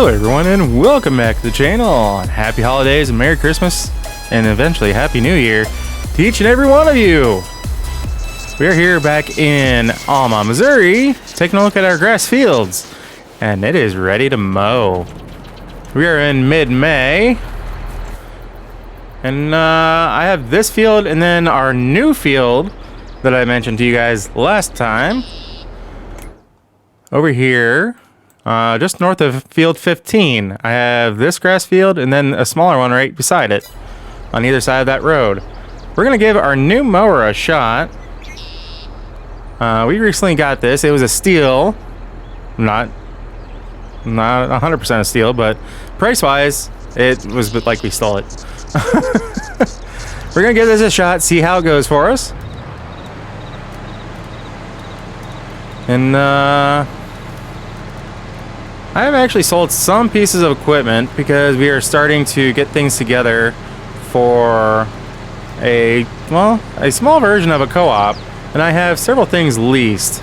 Hello everyone and welcome back to the channel. Happy holidays and Merry Christmas and eventually Happy New Year to each and every one of you. We're here back in Alma, Missouri, taking a look at our grass fields, and it is ready to mow. We are in mid-May, and I have this field and then our new field that I mentioned to you guys last time over here. Just north of field 15, I have this grass field and then a smaller one right beside it on either side of that road. We're going to give our new mower a shot. We recently got this. It was a steal. Not 100% a steal, but price-wise, it was like we stole it. We're going to give this a shot, see how it goes for us. And, I have actually sold some pieces of equipment because we are starting to get things together for a small version of a co-op, and I have several things leased.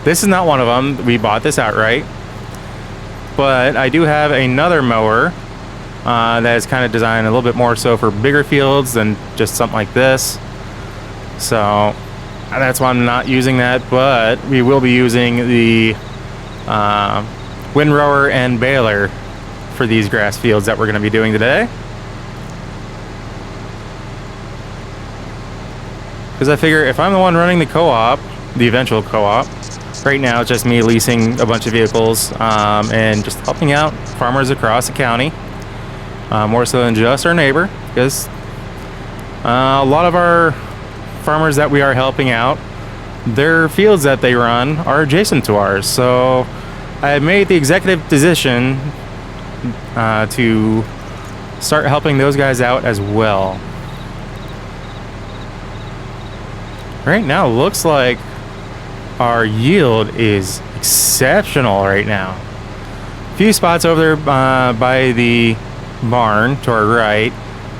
This is not one of them. We bought this outright, but I do have another mower that is kind of designed a little bit more so for bigger fields than just something like this. So that's why I'm not using that, but we will be using the windrower and baler for these grass fields that we're going to be doing today. Because I figure if I'm the one running the co-op, the eventual co-op, right now it's just me leasing a bunch of vehicles and just helping out farmers across the county, more so than just our neighbor, because a lot of our farmers that we are helping out, their fields that they run are adjacent to ours. So I made the executive decision to start helping those guys out as well. Right now, looks like our yield is exceptional right now. A few spots over there by the barn to our right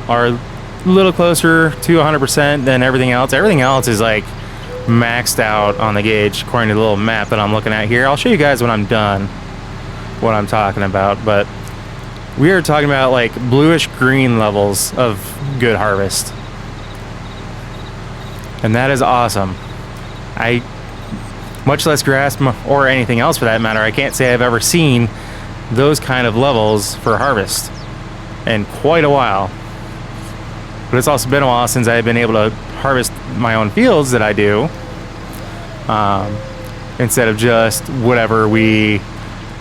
are a little closer to 100% than everything else. Everything else is like maxed out on the gauge according to the little map that I'm looking at here. I'll show you guys when I'm done what I'm talking about, but we are talking about like bluish green levels of good harvest, and that is awesome. Much less grass or anything else for that matter, I can't say I've ever seen those kind of levels for harvest in quite a while. But it's also been a while since I've been able to harvest my own fields that I do, instead of just whatever we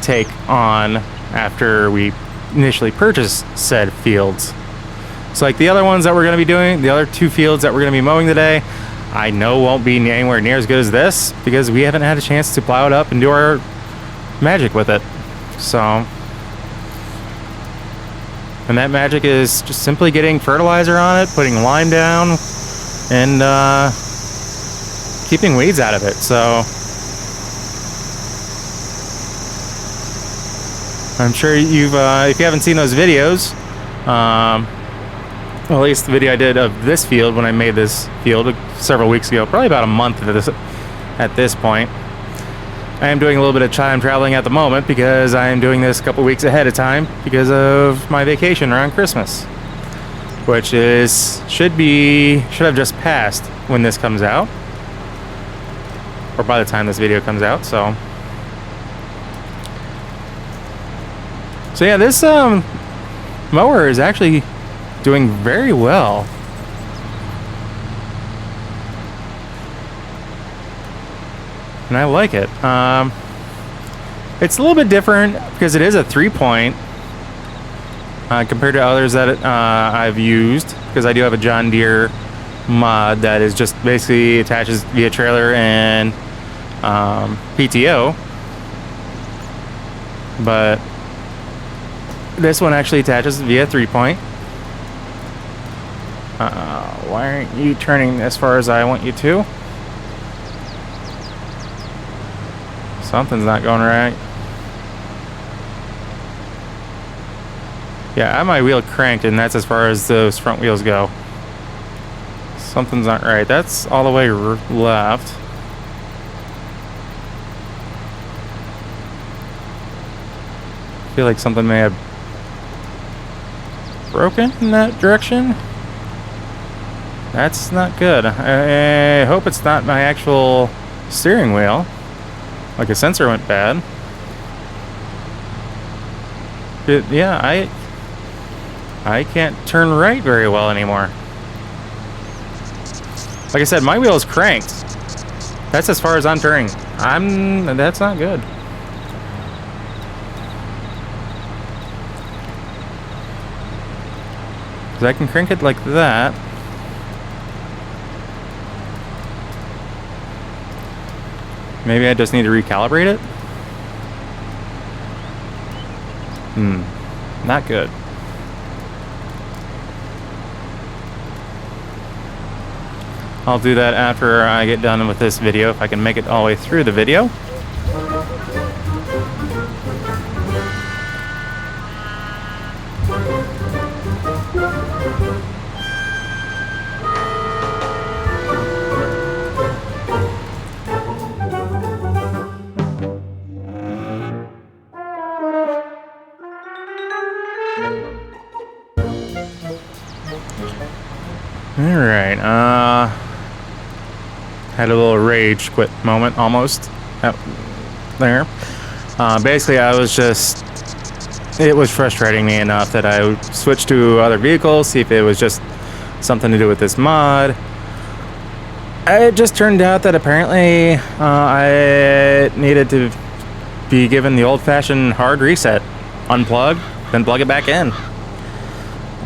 take on after we initially purchase said fields. So like the other ones that we're going to be doing, the other two fields that we're going to be mowing today, I know won't be anywhere near as good as this because we haven't had a chance to plow it up and do our magic with it. So, and that magic is just simply getting fertilizer on it, putting lime down, and keeping weeds out of it. So I'm sure you've if you haven't seen those videos, well, at least the video I did of this field when I made this field several weeks ago, probably about a month at this point. I am doing a little bit of time traveling at the moment because I am doing this a couple weeks ahead of time because of my vacation around Christmas, which should have just passed when this comes out, or by the time this video comes out. So yeah, this mower is actually doing very well. And I like it. It's a little bit different because it is a 3-point compared to others that I've used, because I do have a John Deere mod that is just basically attaches via trailer and PTO, but this one actually attaches via 3-point. Why aren't you turning as far as I want you to? Something's not going right. Yeah, I have my wheel cranked, and that's as far as those front wheels go. Something's not right. That's all the way left. feel like something may have broken in that direction. That's not good. I hope it's not my actual steering wheel. Like a sensor went bad. Yeah, I can't turn right very well anymore. Like I said, my wheel is cranked. That's as far as I'm turning. That's not good. Because I can crank it like that. Maybe I just need to recalibrate it? Not good. I'll do that after I get done with this video, if I can make it all the way through the video. Alright, had a little rage quit moment almost out there. Basically, it was frustrating me enough that I switched to other vehicles, see if it was just something to do with this mod. It just turned out that apparently I needed to be given the old-fashioned hard reset. Unplug, then plug it back in.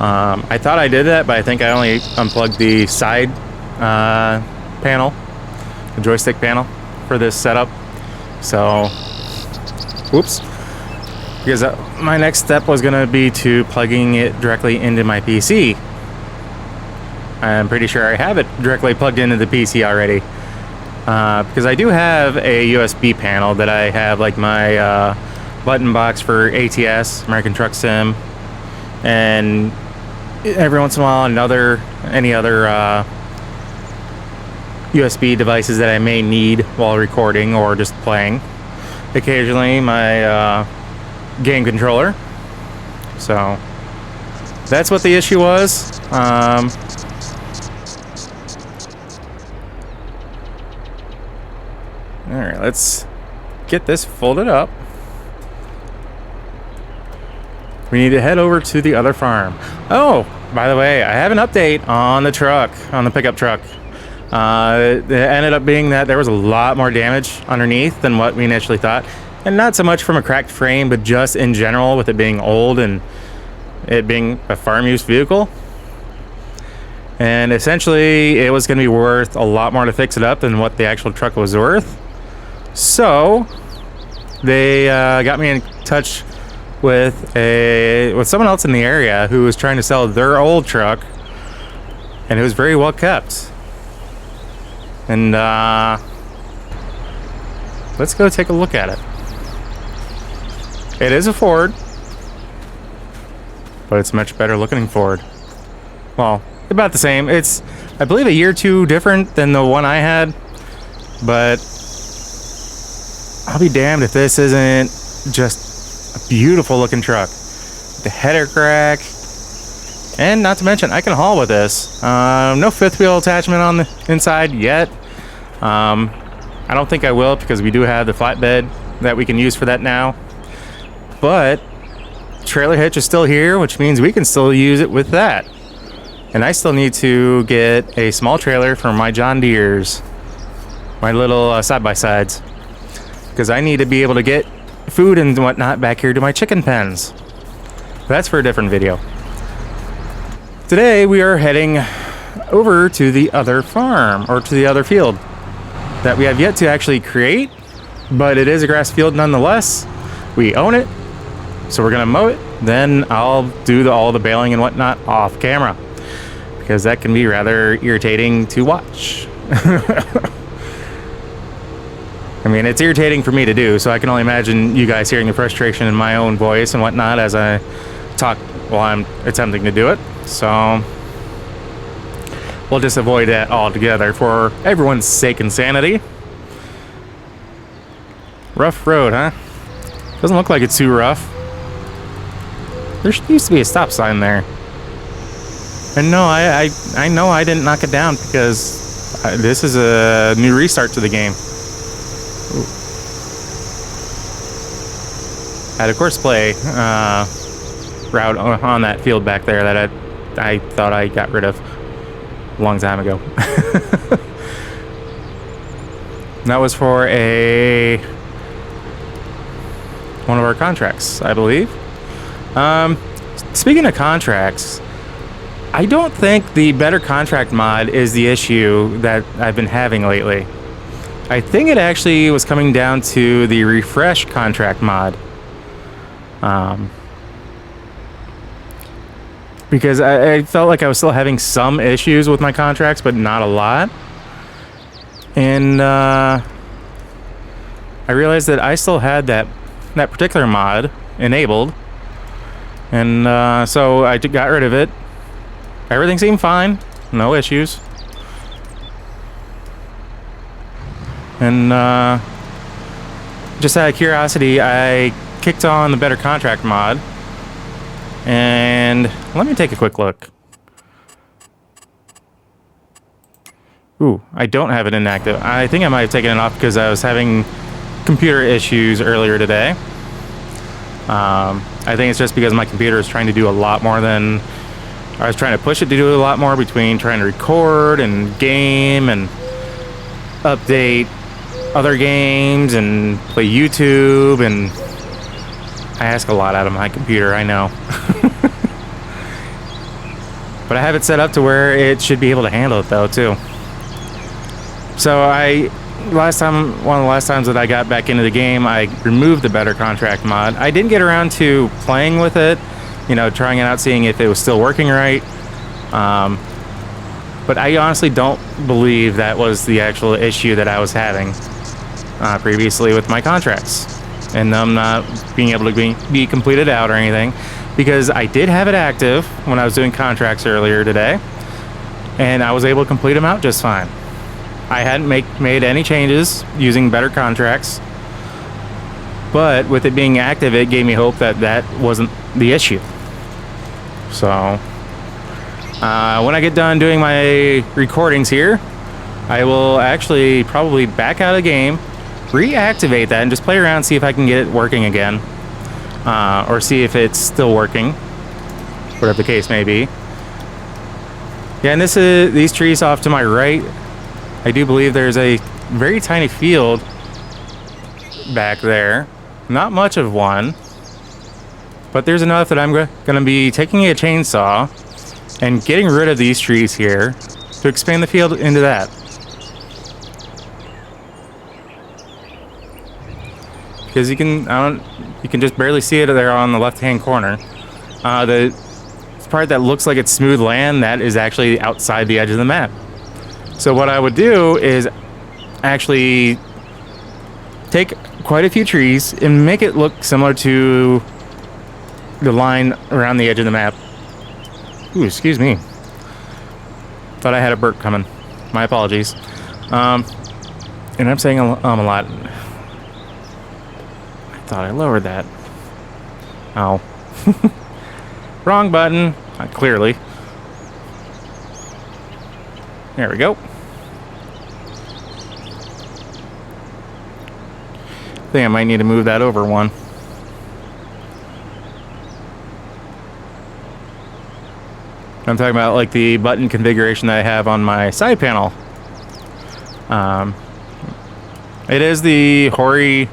I thought I did that, but I think I only unplugged the side panel, the joystick panel for this setup. So, whoops. Because my next step was going to be to plugging it directly into my PC. I'm pretty sure I have it directly plugged into the PC already. Because I do have a USB panel that I have, like my button box for ATS, American Truck Sim, and every once in a while any other USB devices that I may need while recording or just playing. Occasionally my game controller. So that's what the issue was. Alright, let's get this folded up. We need to head over to the other farm. Oh, by the way, I have an update on the truck, on the pickup truck. It ended up being that there was a lot more damage underneath than what we initially thought. And not so much from a cracked frame, but just in general with it being old and it being a farm use vehicle. And essentially, it was going to be worth a lot more to fix it up than what the actual truck was worth. So, they got me in touch with someone else in the area who was trying to sell their old truck, and it was very well kept. And let's go take a look at it. It is a Ford, but it's a much better looking Ford. Well, about the same. It's, I believe, a year or two different than the one I had, but I'll be damned if this isn't just a beautiful looking truck. The header crack, and not to mention I can haul with this. No fifth wheel attachment on the inside yet. I don't think I will, because we do have the flatbed that we can use for that now. But trailer hitch is still here, which means we can still use it with that. And I still need to get a small trailer for my John Deeres, my little side-by-sides, because I need to be able to get food and whatnot back here to my chicken pens. That's for a different video. Today we are heading over to the other farm, or to the other field that we have yet to actually create, but it is a grass field nonetheless. We own it, so we're gonna mow it. Then I'll do all the baling and whatnot off camera, because that can be rather irritating to watch. I mean, it's irritating for me to do, so I can only imagine you guys hearing the frustration in my own voice and whatnot as I talk while I'm attempting to do it. So we'll just avoid that altogether for everyone's sake and sanity. Rough road, huh? Doesn't look like it's too rough. There used to be a stop sign there. And no, I know I didn't knock it down because this is a new restart to the game. Ooh. Had a course play route on that field back there that I thought I got rid of a long time ago. That was for one of our contracts, I believe. Speaking of contracts, I don't think the better contract mod is the issue that I've been having lately. I think it actually was coming down to the refresh contract mod. Because I felt like I was still having some issues with my contracts, but not a lot. And I realized that I still had that particular mod enabled. And so I got rid of it. Everything seemed fine, no issues. And just out of curiosity, I kicked on the better contract mod. And let me take a quick look. Ooh, I don't have it inactive. I think I might have taken it off because I was having computer issues earlier today. I think it's just because my computer is trying to do a lot more than... I was trying to push it to do a lot more between trying to record and game and update other games and play YouTube, and I ask a lot out of my computer, I know. But I have it set up to where it should be able to handle it though too. So one of the last times that I got back into the game, I removed the better contract mod. I didn't get around to playing with it, you know, trying it out, seeing if it was still working right. But I honestly don't believe that was the actual issue that I was having previously with my contracts and them not being able to be completed out or anything, because I did have it active when I was doing contracts earlier today, and I was able to complete them out just fine. I hadn't made any changes using better contracts, but with it being active, it gave me hope that that wasn't the issue. So when I get done doing my recordings here, I will actually probably back out of the game, reactivate that, and just play around, see if I can get it working again, or see if it's still working, whatever the case may be. Yeah, and these trees off to my right, I do believe there's a very tiny field back there. Not much of one, but there's enough that I'm going to be taking a chainsaw and getting rid of these trees here to expand the field into that. Because you can just barely see it there on the left-hand corner. The part that looks like it's smooth land, that is actually outside the edge of the map. So what I would do is actually take quite a few trees and make it look similar to the line around the edge of the map. Ooh, excuse me. Thought I had a burp coming. My apologies. And I'm saying a lot. I thought I lowered that. Oh. Wrong button. Clearly. There we go. I think I might need to move that over one. I'm talking about like the button configuration that I have on my side panel. It is the Hori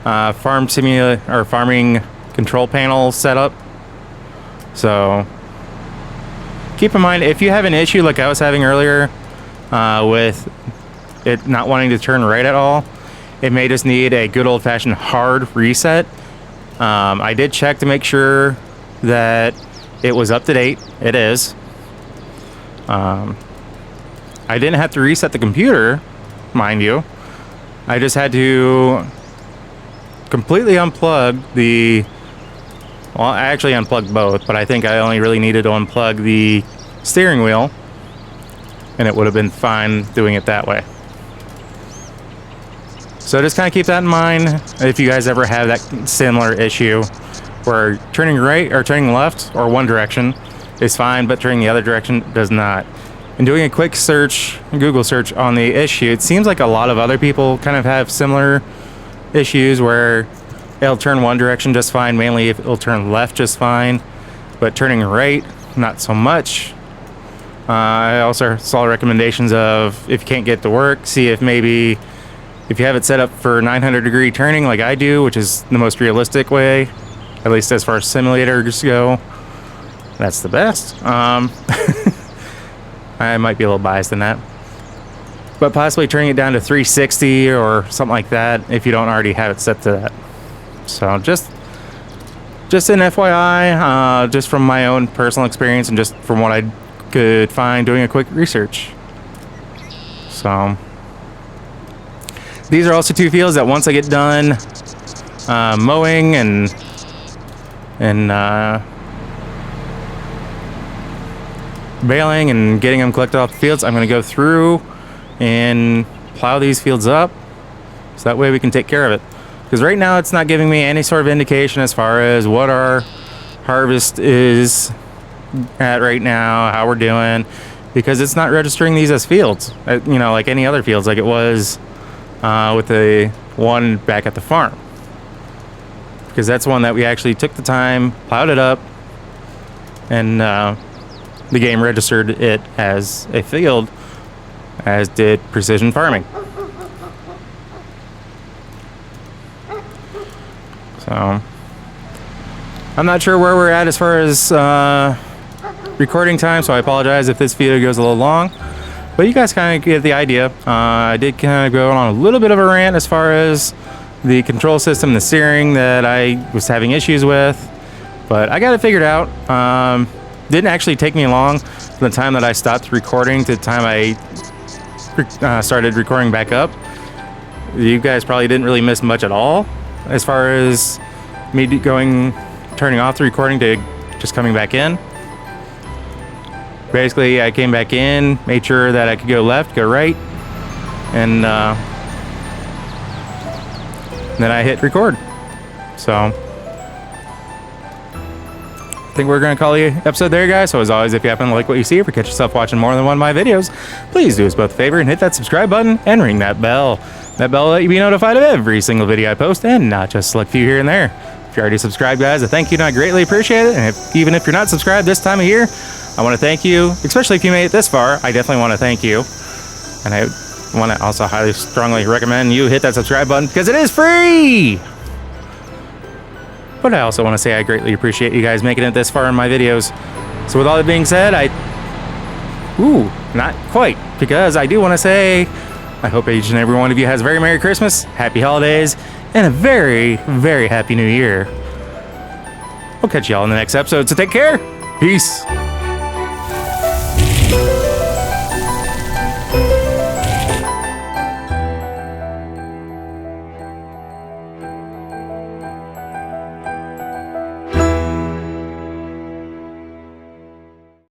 farming control panel setup. So keep in mind, if you have an issue like I was having earlier with it not wanting to turn right at all, it may just need a good old-fashioned hard reset. I did check to make sure that it was up to date. It is. I didn't have to reset the computer, mind you. I just had to completely unplug well, I actually unplugged both, but I think I only really needed to unplug the steering wheel, and it would have been fine doing it that way. So just kind of keep that in mind if you guys ever have that similar issue where turning right or turning left or one direction is fine, but turning the other direction does not. And doing a quick search, Google search on the issue, it seems like a lot of other people kind of have similar issues where it'll turn one direction just fine, mainly if it'll turn left just fine, but turning right, not so much. I also saw recommendations of, if you can't get it to work, see if maybe if you have it set up for 900-degree turning like I do, which is the most realistic way, at least as far as simulators go, that's the best. I might be a little biased in that, but possibly turning it down to 360 or something like that if you don't already have it set to that. So just an FYI, just from my own personal experience and just from what I could find doing a quick research. So these are also two fields that once I get done mowing and baling and getting them collected off the fields, I'm going to go through and plow these fields up so that way we can take care of it. Because right now it's not giving me any sort of indication as far as what our harvest is at right now, how we're doing, because it's not registering these as fields, you know, like any other fields, like it was with the one back at the farm. Because that's one that we actually took the time, plowed it up, and the game registered it as a field, as did precision farming. So I'm not sure where we're at as far as recording time, so I apologize if this video goes a little long, but you guys kind of get the idea. I did kind of go on a little bit of a rant as far as the control system, the steering that I was having issues with, but I got it figured out. Didn't actually take me long from the time that I stopped recording to the time I started recording back up. You guys probably didn't really miss much at all as far as me turning off the recording to just coming back in. Basically, I came back in, made sure that I could go left, go right, and then I hit record. So I think we're going to call the episode there, guys. So as always, if you happen to like what you see, or catch yourself watching more than one of my videos, please do us both a favor and hit that subscribe button and ring that bell. That bell will let you be notified of every single video I post, and not just select few here and there. If you're already subscribed, guys, I thank you and I greatly appreciate it. And even if you're not subscribed this time of year, I want to thank you, especially if you made it this far. I definitely want to thank you. And I want to also highly strongly recommend you hit that subscribe button because it is free. But I also want to say I greatly appreciate you guys making it this far in my videos. So with all that being said, not quite, because I do want to say I hope each and every one of you has a very Merry Christmas, Happy Holidays, and a very, very Happy New Year. We'll catch y'all in the next episode, so take care. Peace.